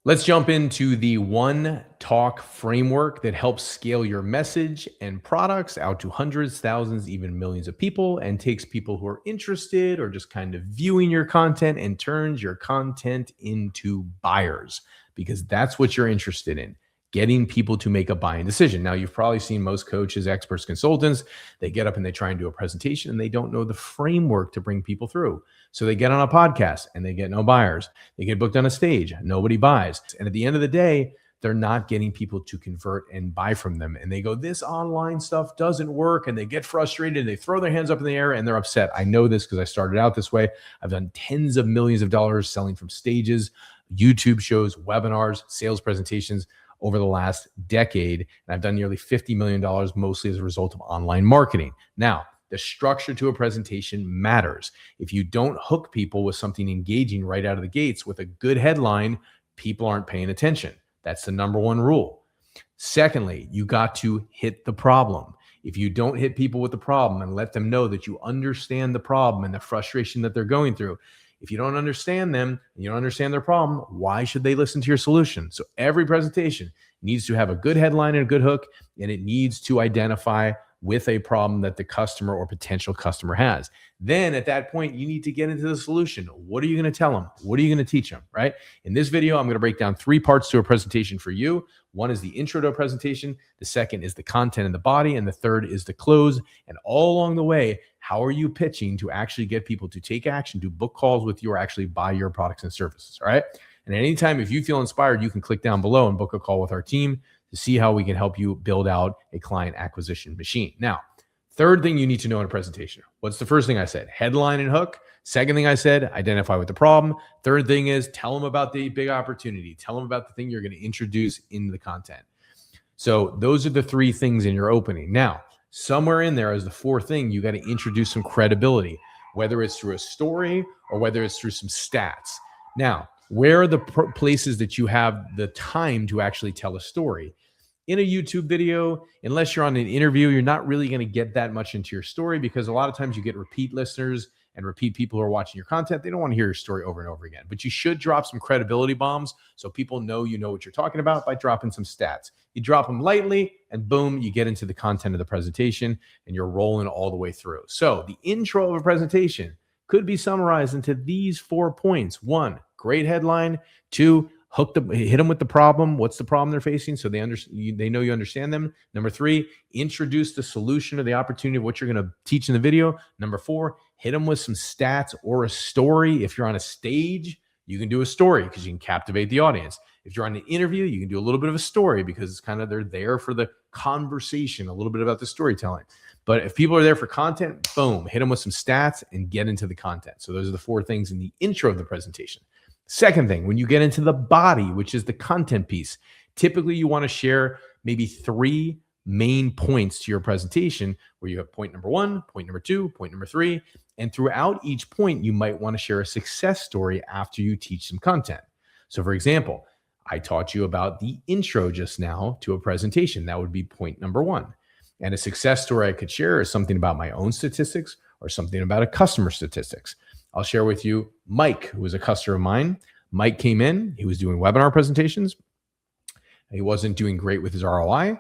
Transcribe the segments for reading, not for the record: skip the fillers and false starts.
Let's jump into the One Talk framework that helps scale your message and products out to hundreds, thousands, even millions of people, and takes people who are interested or just kind of viewing your content and turns your content into buyers, because that's what you're interested in, getting people to make a buying decision. Now, you've probably seen most coaches, experts, consultants, they get up and they try and do a presentation and they don't know the framework to bring people through. So they get on a podcast and they get no buyers. They get booked on a stage, nobody buys. And at the end of the day, they're not getting people to convert and buy from them. And they go, this online stuff doesn't work. And they get frustrated. They throw their hands up in the air and they're upset. I know this because I started out this way. I've done tens of millions of dollars selling from stages, YouTube shows, webinars, sales presentations over the last decade. And I've done nearly $50 million, mostly as a result of online marketing. Now, the structure to a presentation matters. If you don't hook people with something engaging right out of the gates with a good headline, people aren't paying attention. That's the number one rule. Secondly, you got to hit the problem. If you don't hit people with the problem and let them know that you understand the problem and the frustration that they're going through, if you don't understand them and you don't understand their problem, why should they listen to your solution? So every presentation needs to have a good headline and a good hook, and it needs to identify with a problem that the customer or potential customer has. Then at that point, you need to get into the solution. What are you going to tell them? What are you going to teach them, right? In this video, I'm going to break down 3 parts to a presentation for you. One is the intro to a presentation. The second is the content and the body. And the third is the close. And all along the way, how are you pitching to actually get people to take action, to book calls with you, or actually buy your products and services, all right? And anytime, if you feel inspired, you can click down below and book a call with our team to see how we can help you build out a client acquisition machine. Now, third thing you need to know in a presentation. What's the first thing I said? Headline and hook. Second thing I said, identify with the problem. Third thing is tell them about the big opportunity. Tell them about the thing you're going to introduce in the content. So those are the 3 things in your opening. Now, somewhere in there as the 4th thing, you got to introduce some credibility, whether it's through a story or whether it's through some stats. Now, where are the places that you have the time to actually tell a story? In a YouTube video, unless you're on an interview, you're not really going to get that much into your story, because a lot of times you get repeat listeners and repeat people who are watching your content. They don't want to hear your story over and over again. But you should drop some credibility bombs so people know you know what you're talking about by dropping some stats. You drop them lightly and boom, you get into the content of the presentation and you're rolling all the way through. So the intro of a presentation could be summarized into these 4 points. 1, great headline. 2, hit them with the problem. What's the problem they're facing? So they know you understand them. Number 3, introduce the solution or the opportunity of what you're going to teach in the video. Number 4, hit them with some stats or a story. If you're on a stage, you can do a story because you can captivate the audience. If you're on an interview, you can do a little bit of a story because it's kind of, they're there for the conversation, a little bit about the storytelling. But if people are there for content, boom, hit them with some stats and get into the content. So those are the 4 things in the intro of the presentation. Second thing, when you get into the body, which is the content piece, typically you want to share maybe 3 main points to your presentation, where you have point number 1, point number 2, point number 3. And throughout each point, you might want to share a success story after you teach some content. So for example, I taught you about the intro just now to a presentation. That would be point number 1. And a success story I could share is something about my own statistics or something about a customer statistics. I'll share with you Mike, who was a customer of mine. Mike came in, he was doing webinar presentations. He wasn't doing great with his ROI.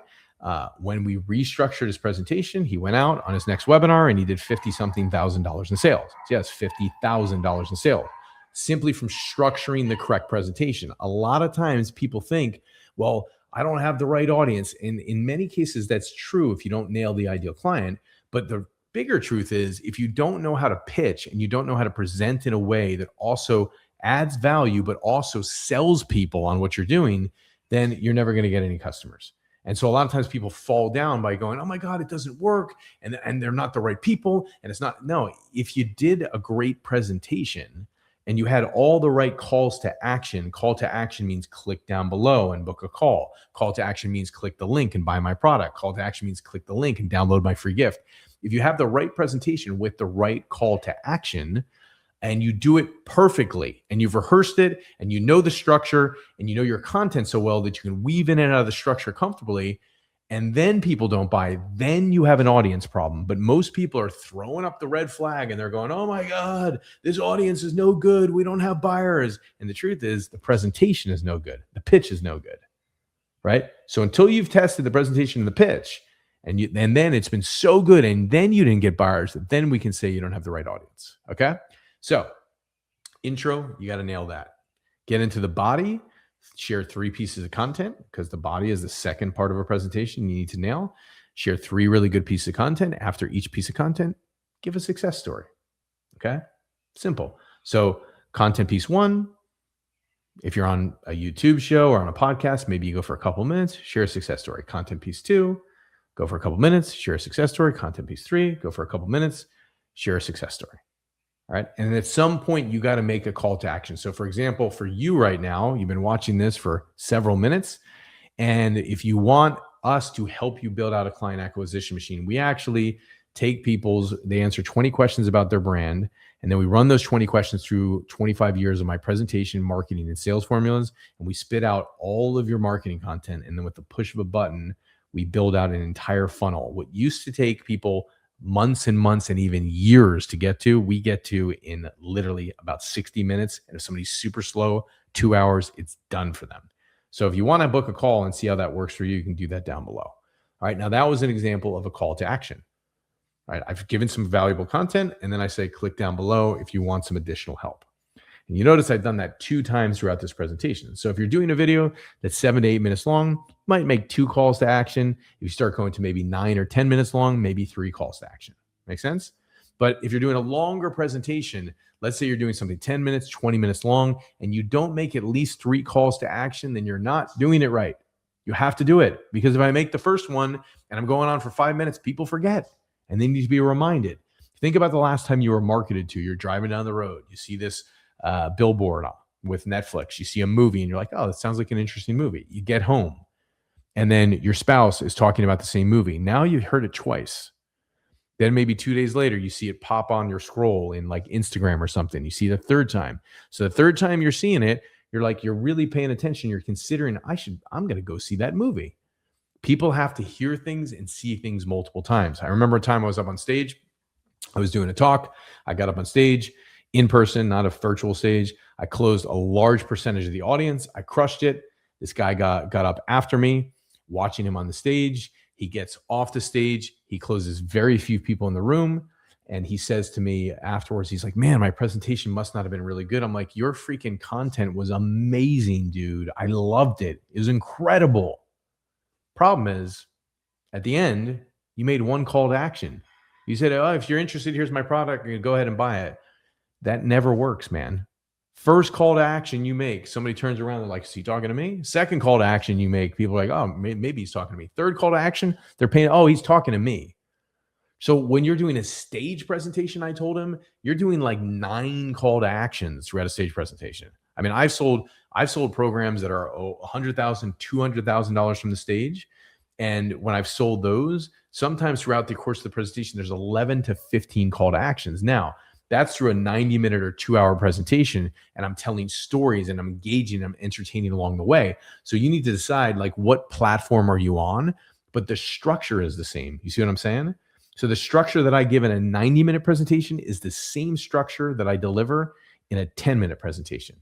When we restructured his presentation, he went out on his next webinar and he did $50-something thousand in sales. So yes, $50,000 in sales, simply from structuring the correct presentation. A lot of times people think, well, I don't have the right audience. And in many cases, that's true if you don't nail the ideal client. But the bigger truth is, if you don't know how to pitch and you don't know how to present in a way that also adds value, but also sells people on what you're doing, then you're never going to get any customers. And so a lot of times people fall down by going, oh my God, it doesn't work. And they're not the right people. And it's not, no, if you did a great presentation and you had all the right calls to action. Call to action means click down below and book a call. Call to action means click the link and buy my product. Call to action means click the link and download my free gift. If you have the right presentation with the right call to action and you do it perfectly and you've rehearsed it and you know the structure and you know your content so well that you can weave in and out of the structure comfortably, and then people don't buy, then you have an audience problem. But most people are throwing up the red flag and they're going, oh my God, this audience is no good. We don't have buyers. And the truth is the presentation is no good. The pitch is no good, right? So until you've tested the presentation and the pitch, and then it's been so good, and then you didn't get buyers, then we can say you don't have the right audience. Okay. So intro, you got to nail that. Get into the body, share 3 pieces of content, because the body is the second part of a presentation you need to nail. Share 3 really good pieces of content. After each piece of content, give a success story. Okay. Simple. So content piece 1, if you're on a YouTube show or on a podcast, maybe you go for a couple minutes, share a success story. Content piece 2, go for a couple minutes, share a success story. Content piece 3, go for a couple minutes, share a success story. All right. And at some point, you got to make a call to action. So for example, for you right now, you've been watching this for several minutes. And if you want us to help you build out a client acquisition machine, we actually take they answer 20 questions about their brand. And then we run those 20 questions through 25 years of my presentation, marketing, and sales formulas. And we spit out all of your marketing content. And then with the push of a button, we build out an entire funnel. What used to take people months and months and even years to get to, we get to in literally about 60 minutes. And if somebody's super slow, 2 hours, it's done for them. So if you want to book a call and see how that works for you, you can do that down below. All right. Now that was an example of a call to action. All right. I've given some valuable content, and then I say, click down below if you want some additional help. And you notice I've done that 2 times throughout this presentation. So if you're doing a video that's 7 to 8 minutes long, you might make 2 calls to action. If you start going to maybe 9 or 10 minutes long, maybe 3 calls to action. Make sense? But if you're doing a longer presentation, let's say you're doing something 10 minutes, 20 minutes long, and you don't make at least 3 calls to action, then you're not doing it right. You have to do it, because if I make the first one and I'm going on for 5 minutes, people forget, and they need to be reminded. Think about the last time you were marketed to. You're driving down the road. You see this billboard with Netflix. You see a movie and you're like, oh, that sounds like an interesting movie. You get home and then your spouse is talking about the same movie. Now you heard it twice. Then maybe 2 days later, you see it pop on your scroll in like Instagram or something. You see the third time. So the third time you're seeing it, you're really paying attention. You're considering, I'm going to go see that movie. People have to hear things and see things multiple times. I remember a time I was up on stage. I was doing a talk. I got up on stage in person, not a virtual stage. I closed a large percentage of the audience. I crushed it. This guy got up after me, watching him on the stage. He gets off the stage. He closes very few people in the room. And he says to me afterwards, he's like, man, my presentation must not have been really good. I'm like, your freaking content was amazing, dude. I loved it. It was incredible. Problem is, at the end, you made 1 call to action. You said, oh, if you're interested, here's my product. Go ahead and buy it. That never works, man. First call to action you make, somebody turns around and like, is he talking to me? Second call to action you make, people are like, oh, maybe he's talking to me. Third call to action, they're paying, oh, he's talking to me. So when you're doing a stage presentation, I told him, you're doing like 9 call to actions throughout a stage presentation. I mean, I've sold programs that are $100,000, $200,000 from the stage. And when I've sold those, sometimes throughout the course of the presentation, there's 11 to 15 call to actions. Now, that's through a 90-minute or 2-hour presentation, and I'm telling stories and I'm engaging, I'm entertaining along the way. So you need to decide like what platform are you on, but the structure is the same. You see what I'm saying? So the structure that I give in a 90-minute presentation is the same structure that I deliver in a 10-minute presentation.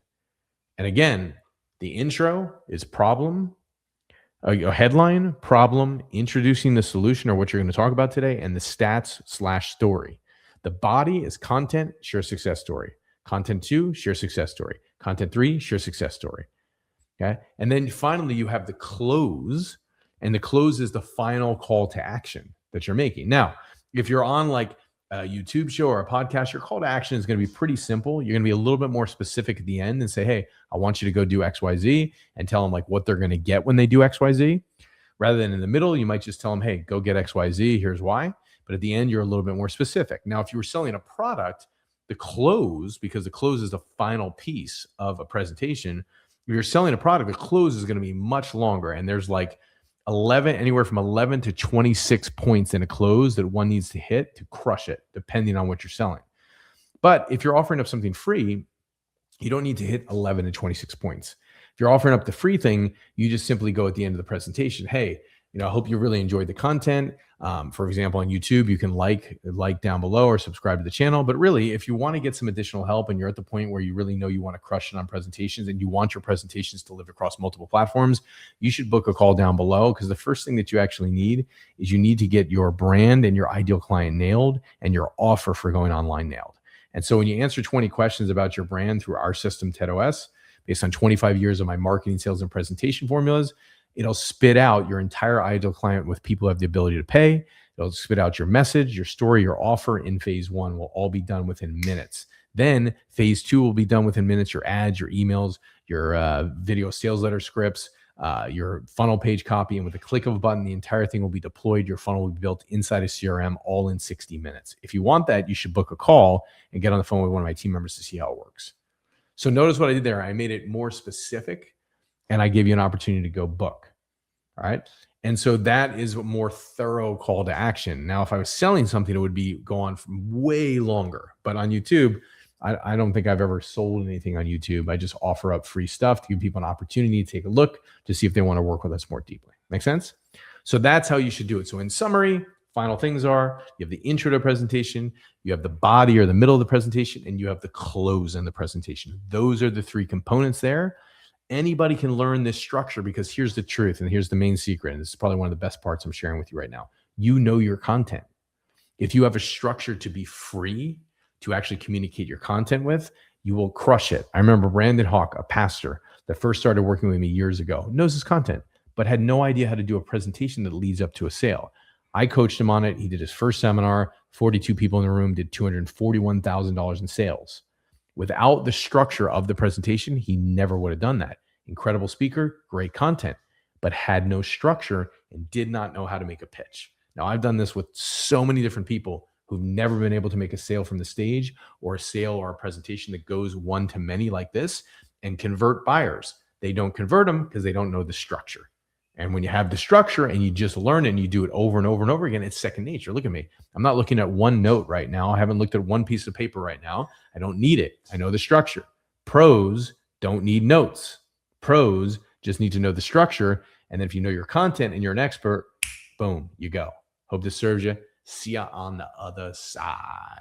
And again, the intro is problem, a headline, problem, introducing the solution or what you're going to talk about today, and the stats/story. The body is content, share success story. Content 2, share success story. Content 3, share success story. Okay. And then finally, you have the close, and the close is the final call to action that you're making. Now, if you're on like a YouTube show or a podcast, your call to action is going to be pretty simple. You're going to be a little bit more specific at the end and say, hey, I want you to go do XYZ, and tell them like what they're going to get when they do XYZ. Rather than in the middle, you might just tell them, hey, go get XYZ. Here's why. But at the end, you're a little bit more specific. Now, if you were selling a product, the close, because the close is the final piece of a presentation, if you're selling a product, the close is going to be much longer. And there's like anywhere from 11 to 26 points in a close that one needs to hit to crush it, depending on what you're selling. But if you're offering up something free, you don't need to hit 11 to 26 points. If you're offering up the free thing, you just simply go at the end of the presentation, hey, I hope you really enjoyed the content. For example, on YouTube, you can like down below or subscribe to the channel. But really, if you want to get some additional help and you're at the point where you really know you want to crush it on presentations and you want your presentations to live across multiple platforms, you should book a call down below, because the first thing that you actually need is you need to get your brand and your ideal client nailed and your offer for going online nailed. And so when you answer 20 questions about your brand through our system, TEDOS, based on 25 years of my marketing, sales, and presentation formulas, it'll spit out your entire ideal client with people who have the ability to pay. It'll spit out your message, your story, your offer in phase one will all be done within minutes. Then phase two will be done within minutes. Your ads, your emails, your video sales letter scripts, your funnel page copy. And with a click of a button, the entire thing will be deployed. Your funnel will be built inside a CRM all in 60 minutes. If you want that, you should book a call and get on the phone with one of my team members to see how it works. So notice what I did there. I made it more specific and I gave you an opportunity to go book. All right. And so that is a more thorough call to action. Now, if I was selling something, it would be go on for way longer. But on YouTube, I don't think I've ever sold anything on YouTube. I just offer up free stuff to give people an opportunity to take a look to see if they want to work with us more deeply. Make sense? So that's how you should do it. So in summary, final things are you have the intro to the presentation, you have the body or the middle of the presentation, and you have the close in the presentation. Those are the three components there. Anybody can learn this structure, because here's the truth, and here's the main secret, and this is probably one of the best parts I'm sharing with you right now. You know your content. If you have a structure to be free to actually communicate your content with, you will crush it. I remember Brandon Hawk, a pastor that first started working with me years ago, knows his content, but had no idea how to do a presentation that leads up to a sale. I coached him on it. He did his first seminar, 42 people in the room, did $241,000 in sales. Without the structure of the presentation, he never would have done that. Incredible speaker, great content, but had no structure and did not know how to make a pitch. Now, I've done this with so many different people who've never been able to make a sale from the stage, or a sale or a presentation that goes one to many like this and convert buyers. They don't convert them because they don't know the structure. And when you have the structure and you just learn it and you do it over and over and over again, it's second nature. Look at me. I'm not looking at one note right now. I haven't looked at one piece of paper right now. I don't need it. I know the structure. Pros don't need notes. Pros just need to know the structure. And then if you know your content and you're an expert, boom, you go. Hope this serves you. See ya on the other side.